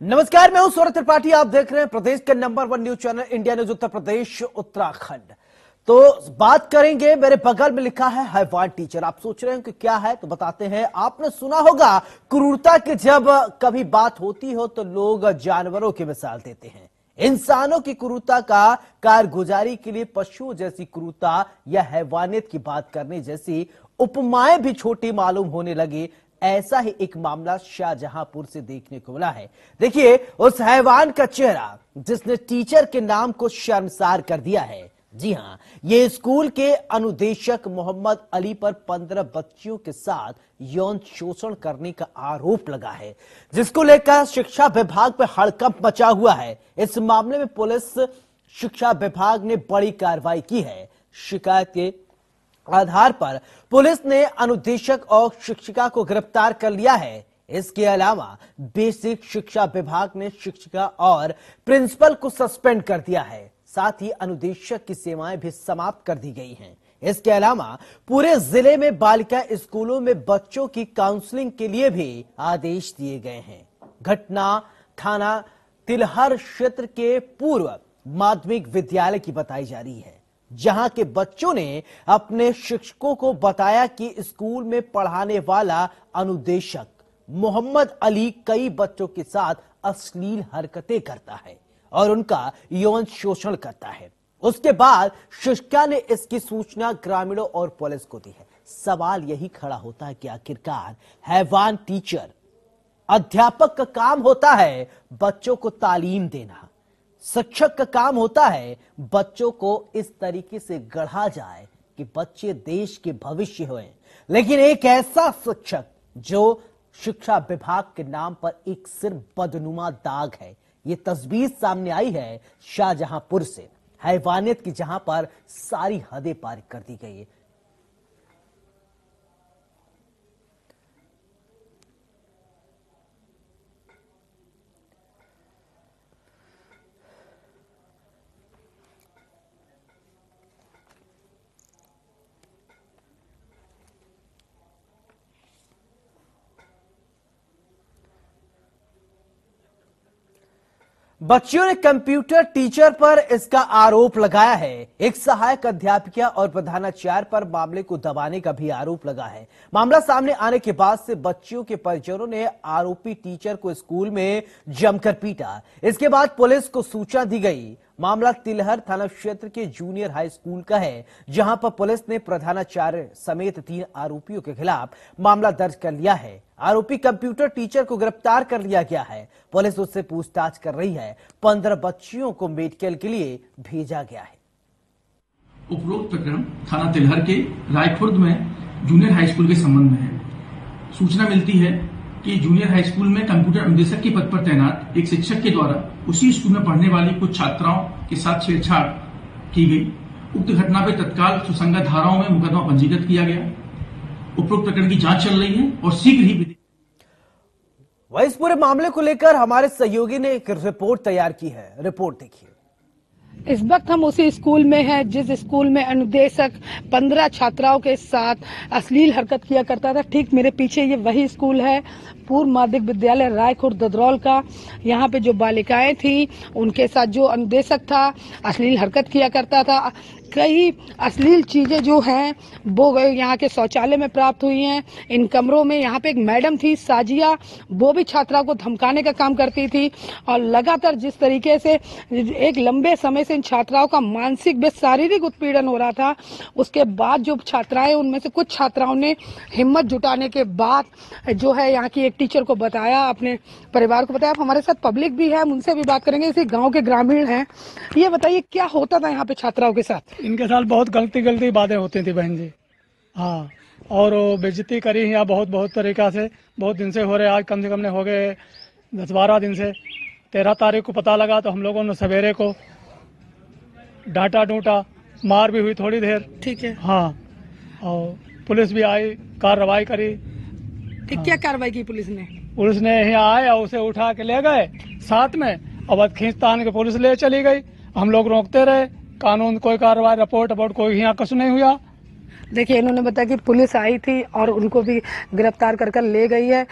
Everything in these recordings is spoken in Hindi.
नमस्कार, मैं हूं सौरभ त्रिपाठी। आप देख रहे हैं प्रदेश के number 1 news channel India news Uttar Pradesh Uttarakhand. तो बात करेंगे, मेरे बगल में लिखा है हैवान टीचर। आप सोच रहे हैं कि क्या है, तो बताते हैं। आपने सुना होगा क्रूरता की जब कभी बात होती हो तो लोग जानवरों की मिसाल देते हैं। इंसानों की क्रूरता का कारगुजारी के लिए पशुओं जैसी क्रूरता या हैवानियत की बात करने जैसी उपमाएं भी छोटी मालूम होने लगी। ऐसा ही एक मामला शाहजहांपुर से देखने को मिला है। देखिए उस हैवान का चेहरा जिसने टीचर के नाम को शर्मसार कर दिया है। जी हां, ये स्कूल के अनुदेशक मोहम्मद अली पर 15 बच्चियों के साथ यौन शोषण करने का आरोप लगा है, जिसको लेकर शिक्षा विभाग पर हड़कंप मचा हुआ है। इस मामले में पुलिस शिक्षा विभाग ने बड़ी कार्रवाई की है। शिकायत के आधार पर पुलिस ने अनुदेशक और शिक्षिका को गिरफ्तार कर लिया है। इसके अलावा बेसिक शिक्षा विभाग ने शिक्षिका और प्रिंसिपल को सस्पेंड कर दिया है। साथ ही अनुदेशक की सेवाएं भी समाप्त कर दी गई हैं। इसके अलावा पूरे जिले में बालिका स्कूलों में बच्चों की काउंसलिंग के लिए भी आदेश दिए गए हैं। घटना थाना तिलहर क्षेत्र के पूर्व माध्यमिक विद्यालय की बताई जा रही है, जहां के बच्चों ने अपने शिक्षकों को बताया कि स्कूल में पढ़ाने वाला अनुदेशक मोहम्मद अली कई बच्चों के साथ अश्लील हरकतें करता है और उनका यौन शोषण करता है। उसके बाद शिक्षिका ने इसकी सूचना ग्रामीणों और पुलिस को दी है। सवाल यही खड़ा होता है कि आखिरकार हैवान टीचर, अध्यापक का काम होता है बच्चों को तालीम देना, शिक्षक का काम होता है बच्चों को इस तरीके से गढ़ा जाए कि बच्चे देश के भविष्य हों। लेकिन एक ऐसा शिक्षक जो शिक्षा विभाग के नाम पर एक सिर्फ बदनुमा दाग है। ये तस्वीर सामने आई है शाहजहांपुर से, हैवानियत की, जहां पर सारी हदें पार कर दी गई है। बच्चियों ने कंप्यूटर टीचर पर इसका आरोप लगाया है। एक सहायक अध्यापिका और प्रधानाचार्य पर मामले को दबाने का भी आरोप लगा है। मामला सामने आने के बाद से बच्चियों के परिजनों ने आरोपी टीचर को स्कूल में जमकर पीटा। इसके बाद पुलिस को सूचना दी गई। मामला तिलहर थाना क्षेत्र के जूनियर हाई स्कूल का है, जहां पर पुलिस ने प्रधानाचार्य समेत 3 आरोपियों के खिलाफ मामला दर्ज कर लिया है। आरोपी कंप्यूटर टीचर को गिरफ्तार कर लिया गया है। पुलिस उससे पूछताछ कर रही है। 15 बच्चियों को मेडिकल के लिए भेजा गया है। उपरोक्त प्रकरण थाना तिलहर के रायखुर्द में जूनियर हाई स्कूल के संबंध में है। सूचना मिलती है कि जूनियर हाई स्कूल में कंप्यूटर अनुदेशक के पद पर तैनात एक शिक्षक के द्वारा उसी स्कूल में पढ़ने वाली कुछ छात्राओं के साथ छेड़छाड़ की गई। उक्त घटना पर तत्काल सुसंगत धाराओं में मुकदमा पंजीकृत किया गया। उपरोक्त प्रकरण की जांच चल रही है और शीघ्र ही इस पूरे मामले को लेकर हमारे सहयोगी ने एक रिपोर्ट तैयार की है। रिपोर्ट देखिए। इस वक्त हम उसी स्कूल में हैं जिस स्कूल में अनुदेशक 15 छात्राओं के साथ अश्लील हरकत किया करता था। ठीक मेरे पीछे ये वही स्कूल है, पूर्व माध्यमिक विद्यालय रायखुर्द ददरौल का। यहाँ पे जो बालिकाएं थी उनके साथ जो अनुदेशक था अश्लील हरकत किया करता था। कई अश्लील चीजें जो हैं वो यहाँ के शौचालय में प्राप्त हुई हैं। इन कमरों में यहाँ पे एक मैडम थी साजिया, वो भी छात्रा को धमकाने का काम करती थी और लगातार जिस तरीके से एक लंबे समय से इन छात्राओं का मानसिक व शारीरिक उत्पीड़न हो रहा था। उसके बाद जो छात्राएं, उनमें से कुछ छात्राओं ने हिम्मत जुटाने के बाद जो है यहाँ की एक टीचर को बताया, अपने परिवार को बताया। हमारे साथ पब्लिक भी है, उनसे भी बात करेंगे। इसी गाँव के ग्रामीण हैं। ये बताइए क्या होता था यहाँ पे छात्राओं के साथ? इनके साथ बहुत गलती बातें होती थी बहन जी। हाँ, और वो बेइज्जती करी यहाँ बहुत तरीका से, बहुत दिन से हो रहे। आज कम से कम ने हो गए 10-12 दिन से। 13 तारीख को पता लगा तो हम लोगों ने सवेरे को डांटा डूटा, मार भी हुई थोड़ी देर। ठीक है। हाँ, और पुलिस भी आई, कार्रवाई करी। ठीक, क्या कार्रवाई की पुलिस ने? पुलिस ने यहाँ आए और उसे उठा के ले गए साथ में, और बाद खींचतान के पुलिस ले चली गई। हम लोग रोकते रहे, कानून कोई कार्रवाई, रिपोर्ट कोई यहाँ कुछ नहीं हुआ। देखिए, इन्होंने बताया कि पुलिस आई थी और उनको भी गिरफ्तार कर कर ले गई है,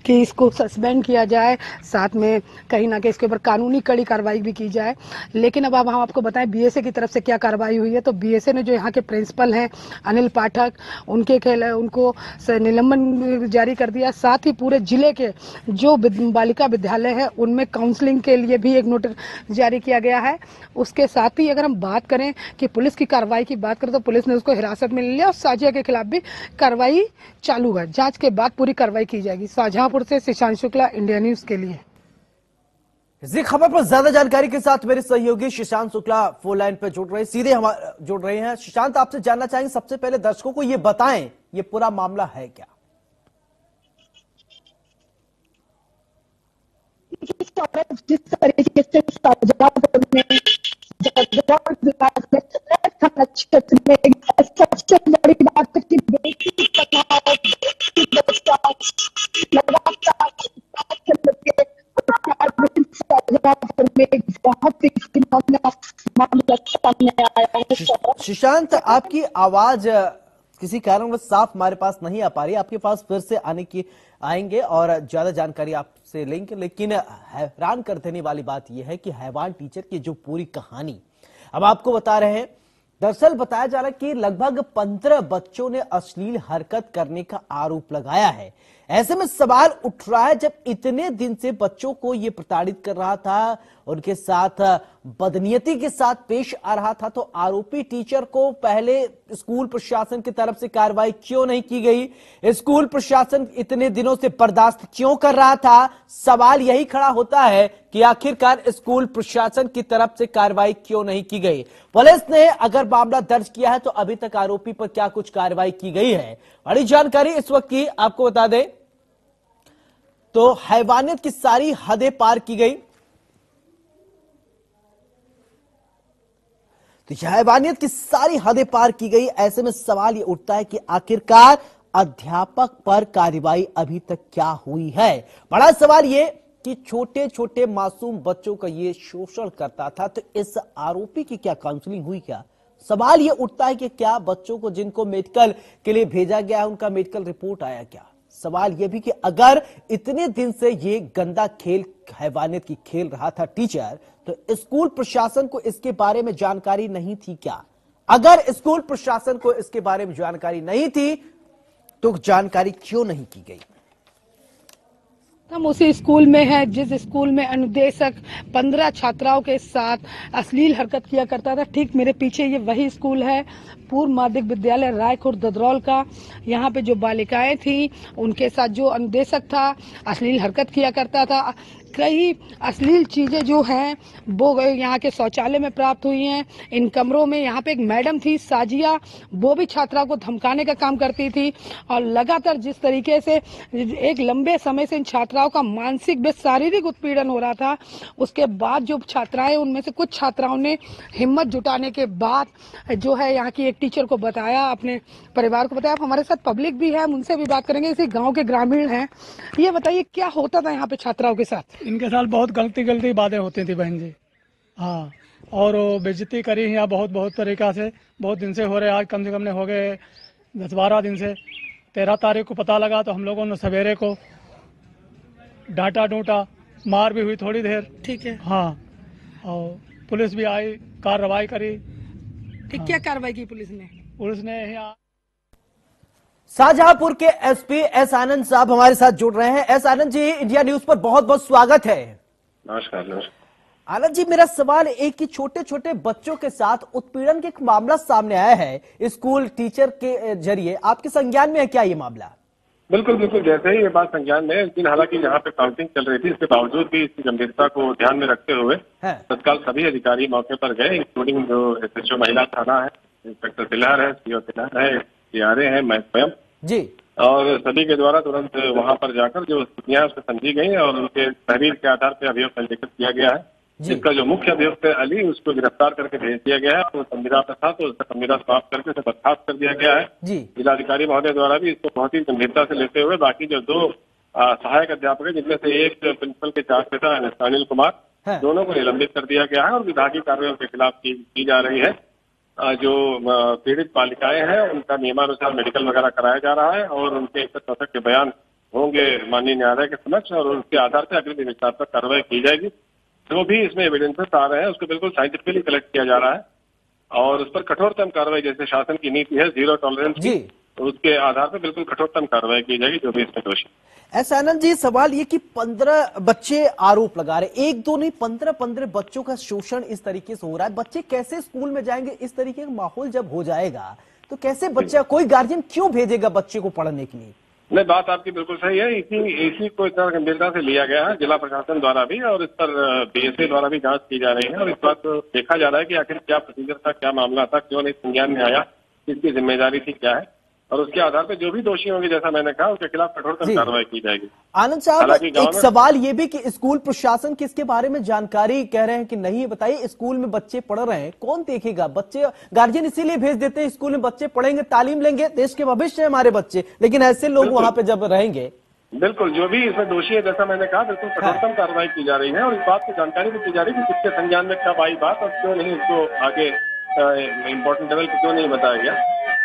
कि इसको सस्पेंड किया जाए, साथ में कहीं ना कहीं इसके ऊपर कानूनी कड़ी कार्रवाई भी की जाए। लेकिन अब हम आपको बताएं बीएसए की तरफ से क्या कार्रवाई हुई है। तो बीएसए ने जो यहाँ के प्रिंसिपल हैं अनिल पाठक, उनको निलंबन जारी कर दिया। साथ ही पूरे जिले के जो बालिका विद्यालय है उनमें काउंसलिंग के लिए भी एक नोटिस जारी किया गया है। उसके साथ ही अगर हम बात करें कि पुलिस की कार्रवाई की बात करें तो पुलिस ने उसको हिरासत में ले लिया और साजिया के खिलाफ भी कार्रवाई चालू है। जांच के बाद पूरी कार्रवाई की जाएगी। शाहजहांपुर से शिशांत शुक्ला, इंडिया न्यूज के लिए। इसी खबर पर ज्यादा जानकारी के साथ मेरे सहयोगी शिशांत शुक्ला फोन लाइन पर जुड़ रहे हैं। शिशांत, आपसे जानना चाहेंगे, सबसे पहले दर्शकों को ये बताएं, ये पूरा मामला है क्या? जिस तरीके से शाहजहांपुर में क्षेत्र में सबसे बड़ी बात है कि बेटी पढ़ाओ बेटी बचाओ लगातार में बहुत ही मामला सामने आया है। शिशांत, आपकी आवाज किसी कारणवश साफ हमारे पास नहीं आ पा रही, आपके पास फिर से आएंगे और ज्यादा जानकारी आपसे लेंगे। लेकिन हैरान कर देने वाली बात यह है कि हैवान टीचर की जो पूरी कहानी अब आपको बता रहे हैं। दरअसल बताया जा रहा है कि लगभग 15 बच्चों ने अश्लील हरकत करने का आरोप लगाया है। ऐसे में सवाल उठ रहा है, जब इतने दिन से बच्चों को ये प्रताड़ित कर रहा था, उनके साथ बदनीयती के साथ पेश आ रहा था, तो आरोपी टीचर को पहले स्कूल प्रशासन की तरफ से कार्रवाई क्यों नहीं की गई? स्कूल प्रशासन इतने दिनों से बर्दाश्त क्यों कर रहा था? सवाल यही खड़ा होता है कि आखिरकार स्कूल प्रशासन की तरफ से कार्रवाई क्यों नहीं की गई? पुलिस ने अगर मामला दर्ज किया है तो अभी तक आरोपी पर क्या कुछ कार्रवाई की गई है? बड़ी जानकारी इस वक्त की आपको बता दें तो हैवानियत की सारी हदें पार की गई। तो हैवानियत की सारी हदें पार की गई। ऐसे में सवाल यह उठता है कि आखिरकार अध्यापक पर कार्रवाई अभी तक क्या हुई है? बड़ा सवाल यह कि छोटे छोटे मासूम बच्चों का ये शोषण करता था, तो इस आरोपी की क्या काउंसलिंग हुई? क्या सवाल यह उठता है कि क्या बच्चों को जिनको मेडिकल के लिए भेजा गया है उनका मेडिकल रिपोर्ट आया? क्या सवाल यह भी कि अगर इतने दिन से ये गंदा खेल हैवानियत की खेल रहा था टीचर, तो स्कूल प्रशासन को इसके बारे में जानकारी नहीं थी क्या? अगर स्कूल प्रशासन को इसके बारे में जानकारी नहीं थी तो जानकारी क्यों नहीं की गई? हम उसी स्कूल में हैं जिस स्कूल में अनुदेशक 15 छात्राओं के साथ अश्लील हरकत किया करता था। ठीक मेरे पीछे ये वही स्कूल है, पूर्व माध्यमिक विद्यालय रायखुर्द ददरौल का। यहाँ पे जो बालिकाएं थी उनके साथ जो अनुदेशक था अश्लील हरकत किया करता था। कई अश्लील चीजें जो हैं वो यहाँ के शौचालय में प्राप्त हुई हैं। इन कमरों में यहाँ पे एक मैडम थी साजिया, वो भी छात्रा को धमकाने का काम करती थी। और लगातार जिस तरीके से एक लंबे समय से इन छात्राओं का मानसिक व शारीरिक उत्पीड़न हो रहा था, उसके बाद जो छात्राएं, उनमें से कुछ छात्राओं ने हिम्मत जुटाने के बाद जो है यहाँ की एक टीचर को बताया, अपने परिवार को बताया। हमारे साथ पब्लिक भी है, उनसे भी बात करेंगे। इसी गाँव के ग्रामीण हैं। ये बताइए क्या होता था यहाँ पे छात्राओं के साथ? इनके साथ बहुत गलती बातें होती थी बहन जी। हाँ, और वो बेइज्जती करी यहाँ बहुत तरीका से, बहुत दिन से हो रहे। आज कम से कम ने हो गए 10-12 दिन से। 13 तारीख को पता लगा तो हम लोगों ने सवेरे को डांटा डूटा, मार भी हुई थोड़ी देर। ठीक है। हाँ, और पुलिस भी आई, कार्रवाई करी। ठीक, क्या कार्रवाई की पुलिस ने? पुलिस ने यहाँ शाहजहांपुर के एसपी एस आनंद साहब हमारे साथ जुड़ रहे हैं। S Anand ji, India news पर बहुत बहुत स्वागत है। नमस्कार। आनंद जी, मेरा सवाल एक कि छोटे छोटे बच्चों के साथ उत्पीड़न के एक मामला सामने आया है स्कूल टीचर के जरिए, आपके संज्ञान में है क्या ये मामला? बिल्कुल, जैसे ही ये बात संज्ञान में, लेकिन हालांकि यहाँ पे काउंटिंग चल रही थी, इसके बावजूद भी इसकी गंभीरता को ध्यान में रखते हुए तत्काल सभी अधिकारी मौके पर गए, इंक्लूडिंग जो SHO महिला थाना है, इंस्पेक्टर तिलहर है, CO तिलहर है, CRA है, मैं स्वयं जी, और सभी के द्वारा तुरंत वहां पर जाकर जो स्थितियां उसमें समझी गई और उनके तहरीर के आधार पर अभियोग पंजीकृत किया गया है। जिसका जो मुख्य अभियुक्त है अली, उसको गिरफ्तार करके भेज दिया गया है। वो संविदा पर था तो उसका संविदा समाप्त करके उसे बर्खास्त कर दिया गया है। जिलाधिकारी महोदय द्वारा भी इसको बहुत ही गंभीरता से लेते हुए बाकी जो 2 सहायक अध्यापक है, जिनमें से एक प्रिंसिपल के चार्ज पे था अनिल कुमार, दोनों को निलंबित कर दिया गया है और विभागीय कार्रवाई के खिलाफ की जा रही है। जो पीड़ित बालिकाएं हैं उनका नियमानुसार मेडिकल वगैरह कराया जा रहा है और उनके 164 के बयान होंगे माननीय न्यायालय के समक्ष और उसके आधार पर अगली निष्पक्षता कार्रवाई की जाएगी। जो भी इसमें एविडेंसेस आ रहे हैं उसको बिल्कुल साइंटिफिकली कलेक्ट किया जा रहा है और उस पर कठोरतम कार्रवाई, जैसे शासन की नीति है 0 टॉलरेंस की, तो उसके आधार पर बिल्कुल कठोरतम कार्रवाई की जाएगी जो भी इसमें दोषी। ऐसा आनंद जी, सवाल ये कि 15 बच्चे आरोप लगा रहे, एक दो नहीं 15 बच्चों का शोषण इस तरीके से हो रहा है। बच्चे कैसे स्कूल में जाएंगे? इस तरीके का माहौल जब हो जाएगा तो कैसे बच्चा, कोई गार्जियन क्यों भेजेगा बच्चे को पढ़ने के लिए? नहीं, बात आपकी बिल्कुल सही है। इसी को इतना गंभीरता से लिया गया है जिला प्रशासन द्वारा भी और इस पर बीएसए द्वारा भी जांच की जा रही है और इस बात को देखा जा रहा है कि आखिर क्या प्रोसीजर था, क्या मामला था, क्यों नहीं संज्ञान में आया, किसकी जिम्मेदारी थी, क्या है, और उसके आधार पर जो भी दोषी होंगे, जैसा मैंने कहा, उसके खिलाफ कठोरतम कार्रवाई की जाएगी। आनंद साहब, एक सवाल ये भी कि स्कूल प्रशासन की इसके बारे में जानकारी कह रहे हैं कि नहीं, बताइए स्कूल में बच्चे पढ़ रहे हैं, कौन देखेगा? बच्चे गार्जियन इसीलिए भेज देते हैं स्कूल में, बच्चे पढ़ेंगे, तालीम लेंगे, देश के भविष्य है हमारे बच्चे, लेकिन ऐसे लोग वहां पे जब रहेंगे। बिल्कुल, जो भी इसमें दोषी है, जैसा मैंने कहा, बिल्कुल कठोरतम कार्रवाई की जा रही है और इस बात की जानकारी भी दी जा रही है कि किसके संज्ञान में कब आई बात और क्यों नहीं उसको आगे इम्पोर्टेंट लेवल पे क्यों नहीं बताया गया,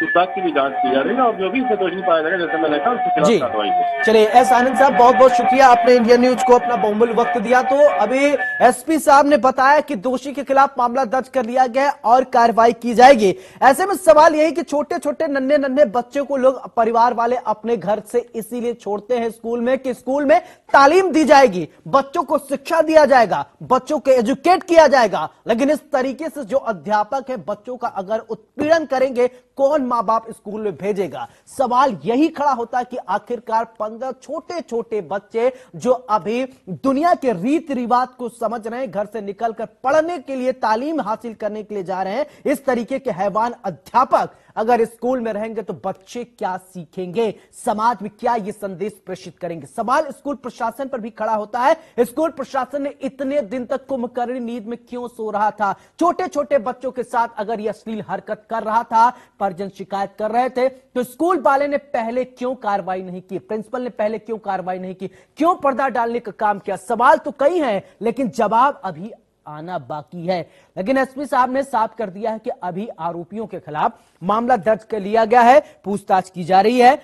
इस बात की भी जांच की जा रही है और जो भी इसमें दोषी पाया जाएगा, जैसे मैंने कहा, उसके खिलाफ कार्रवाई की। चलिए एस आनंद साहब, बहुत बहुत शुक्रिया, आपने इंडिया न्यूज को अपना बहुमूल्य वक्त दिया। तो अभी एसपी साहब ने बताया कि दोषी के खिलाफ मामला दर्ज कर लिया गया और कार्रवाई की जाएगी। ऐसे में सवाल यही कि छोटे छोटे नन्हे नन्हे बच्चों को लोग, परिवार वाले अपने घर से इसीलिए छोड़ते हैं स्कूल में कि स्कूल में तालीम दी जाएगी, बच्चों को शिक्षा दिया जाएगा, बच्चों को एजुकेट किया जाएगा, लेकिन इस तरीके से जो अध्यापक है बच्चों का अगर उत्पीड़न करेंगे, कौन माँ बाप स्कूल में भेजेगा? सवाल यही खड़ा होता है कि आखिरकार 15 छोटे छोटे बच्चे जो अभी दुनिया के रीति रिवाज को समझ रहे हैं, घर से निकलकर पढ़ने के लिए, तालीम हासिल करने के लिए जा रहे हैं, इस तरीके के हैवान अध्यापक अगर स्कूल में रहेंगे तो बच्चे क्या सीखेंगे, समाज में क्या ये संदेश प्रेषित करेंगे? सवाल स्कूल प्रशासन पर भी खड़ा होता है। स्कूल प्रशासन ने इतने दिन तक कुंभकर्ण नींद में क्यों सो रहा था? छोटे छोटे बच्चों के साथ अगर यह अश्लील हरकत कर रहा था, परिजन शिकायत कर रहे थे, तो स्कूल वाले ने पहले क्यों कार्रवाई नहीं की? प्रिंसिपल ने पहले क्यों कार्रवाई नहीं की? क्यों पर्दा डालने का काम किया? सवाल तो कई हैं, लेकिन जवाब अभी आना बाकी है। लेकिन एसपी साहब ने साफ कर दिया है कि अभी आरोपियों के खिलाफ मामला दर्ज कर लिया गया है, पूछताछ की जा रही है,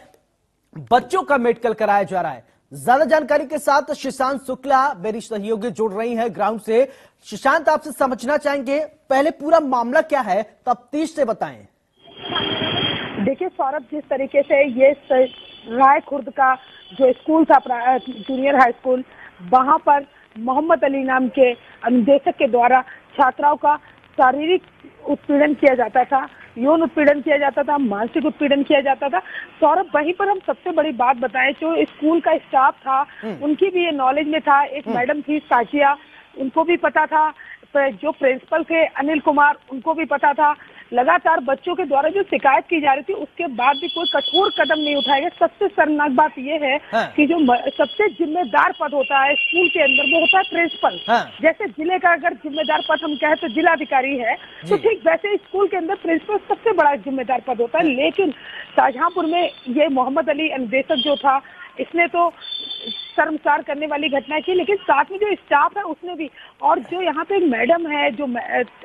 बच्चों का मेडिकल कराया जा रहा है। ज्यादा जानकारी के साथ शशांक शुक्ला मेरी सहयोगी जुड़ रही है ग्राउंड से। शशांक, आपसे समझना चाहेंगे पहले पूरा मामला क्या है, तफ्तीश से बताएं। देखिए सौरभ, जिस तरीके से ये राय खुर्द का जो स्कूल था, जूनियर हाई स्कूल, वहां पर मोहम्मद अली नाम के अनुदेशक के द्वारा छात्राओं का शारीरिक उत्पीड़न किया जाता था, यौन उत्पीड़न किया जाता था, मानसिक उत्पीड़न किया जाता था। सौरभ, वहीं पर हम सबसे बड़ी बात बताएं, जो स्कूल का स्टाफ था उनकी भी ये नॉलेज में था। एक मैडम थी साजिया, उनको भी पता था, जो प्रिंसिपल थे अनिल कुमार, उनको भी पता था। लगातार बच्चों के द्वारा जो शिकायत की जा रही थी, उसके बाद भी कोई कठोर कदम नहीं उठाया गया। सबसे शर्मनाक बात यह है कि जो सबसे जिम्मेदार पद होता है स्कूल के अंदर, वो होता है प्रिंसिपल। जैसे जिले का अगर जिम्मेदार पद हम कहें तो जिलाधिकारी है, तो ठीक वैसे स्कूल के अंदर प्रिंसिपल सबसे बड़ा जिम्मेदार पद होता है। लेकिन शाहजहांपुर में ये मोहम्मद अली अनुदेशक जो था, इसने तो शर्मसार करने वाली घटना की, लेकिन साथ में जो स्टाफ है उसने भी, और जो यहाँ पे मैडम है, जो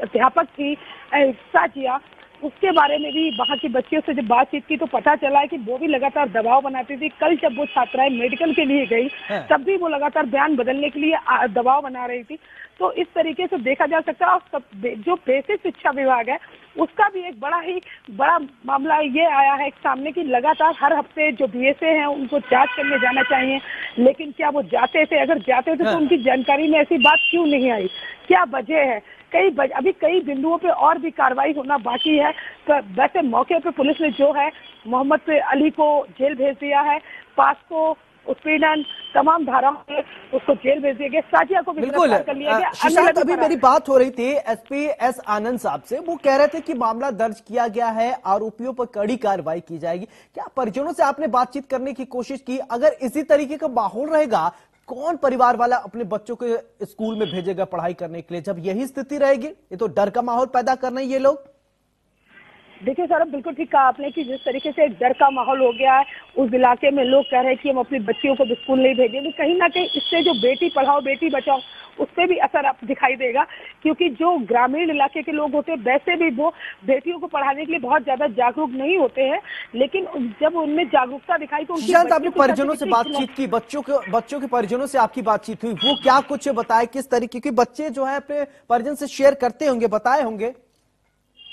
अध्यापक थी साजिया, उसके बारे में भी वहाँ की बच्चियों से जब बातचीत की तो पता चला है कि वो भी लगातार दबाव बनाती थी। कल जब वो छात्राएं मेडिकल के लिए गई तब भी वो लगातार बयान बदलने के लिए दबाव बना रही थी। तो इस तरीके से देखा जा सकता है। और जो बेसिक शिक्षा विभाग है उसका भी एक बड़ा मामला ये आया है सामने की लगातार हर हफ्ते जो बीएसए हैं उनको जांच करने जाना चाहिए, लेकिन क्या वो जाते थे? अगर जाते थे तो उनकी जानकारी में ऐसी बात क्यों नहीं आई? क्या वजह है? अभी कई बिंदुओं पे और भी कार्रवाई होना बाकी है। तो वैसे मौके पे पुलिस ने जो है मोहम्मद अली को जेल भेज दिया है, पास्को, उत्पीड़न, तमाम धाराओं में उसको जेल भेज दिया गया, साजिया को भी गिरफ्तार कर लिया गया। शशांक, अभी मेरी बात हो रही थी एसपी एस आनंद साहब से, वो कह रहे थे कि मामला दर्ज किया गया है, आरोपियों पर कड़ी कार्रवाई की जाएगी। क्या परिजनों से आपने बातचीत करने की कोशिश की? अगर इसी तरीके का माहौल रहेगा, कौन परिवार वाला अपने बच्चों को स्कूल में भेजेगा पढ़ाई करने के लिए? जब यही स्थिति रहेगी, ये तो डर का माहौल पैदा कर रहे हैं ये लोग। देखिए सौरभ, बिल्कुल ठीक कहा आपने कि जिस तरीके से एक डर का माहौल हो गया है, उस इलाके में लोग कह रहे हैं कि हम अपनी बच्चियों को स्कूल नहीं भेजेंगे। कहीं ना कहीं इससे जो बेटी पढ़ाओ बेटी बचाओ उस पर भी असर आप दिखाई देगा, क्योंकि जो ग्रामीण इलाके के लोग होते हैं वैसे भी वो बेटियों को पढ़ाने के लिए बहुत ज्यादा जागरूक नहीं होते हैं, लेकिन जब उनमें जागरूकता दिखाई तो आपने परिजनों से बातचीत की, बच्चों के परिजनों से आपकी बातचीत हुई, वो क्या कुछ बताए, किस तरीके के बच्चे जो है अपने परिजन से शेयर करते होंगे, बताए होंगे?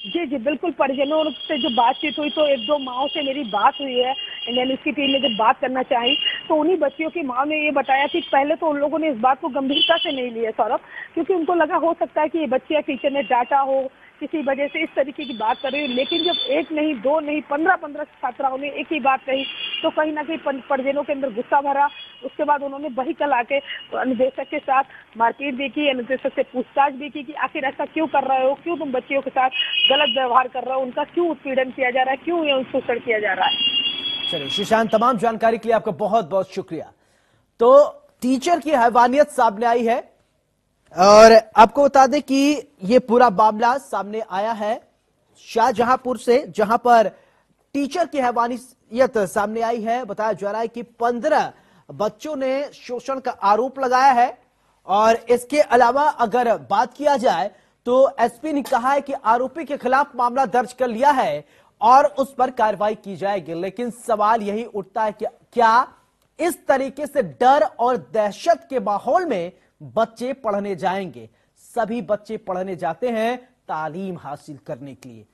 जी जी बिल्कुल, परिजनों से जो बातचीत हुई तो एक दो माओं से मेरी बात हुई है, इंडियन न्यूज़ की टीम ने जब बात करना चाही तो उन्हीं बच्चियों की माँ ने ये बताया कि पहले तो उन लोगों ने इस बात को गंभीरता से नहीं लिया सौरभ, क्योंकि उनको लगा हो सकता है कि ये बच्ची या टीचर ने डांटा हो, किसी वजह से इस तरीके की बात कर रही है। लेकिन जब एक नहीं, दो नहीं, 15 छात्राओं ने एक ही बात कही तो कहीं ना कहीं परिजनों के अंदर गुस्सा भरा। उसके बाद उन्होंने वही कल आके अनुदेशक के साथ मारपीट भी की, अनुदेशक से पूछताछ भी की कि आखिर ऐसा क्यों कर रहे हो, क्यों तुम बच्चियों के साथ गलत व्यवहार कर रहे हो, उनका क्यों उत्पीड़न किया जा रहा है, क्यों ये शोषण किया जा रहा है। चलिए शीशांत, तमाम जानकारी के लिए आपका बहुत बहुत शुक्रिया। तो टीचर की हैवानियत सामने आई है और आपको बता दें कि ये पूरा मामला सामने आया है शाहजहांपुर से, जहां पर टीचर की हैवानियत सामने आई है। बताया जा रहा है कि 15 बच्चों ने शोषण का आरोप लगाया है और इसके अलावा अगर बात किया जाए तो एसपी ने कहा है कि आरोपी के खिलाफ मामला दर्ज कर लिया है और उस पर कार्रवाई की जाएगी। लेकिन सवाल यही उठता है कि क्या इस तरीके से डर और दहशत के माहौल में बच्चे पढ़ने जाएंगे? सभी बच्चे पढ़ने जाते हैं तालीम हासिल करने के लिए,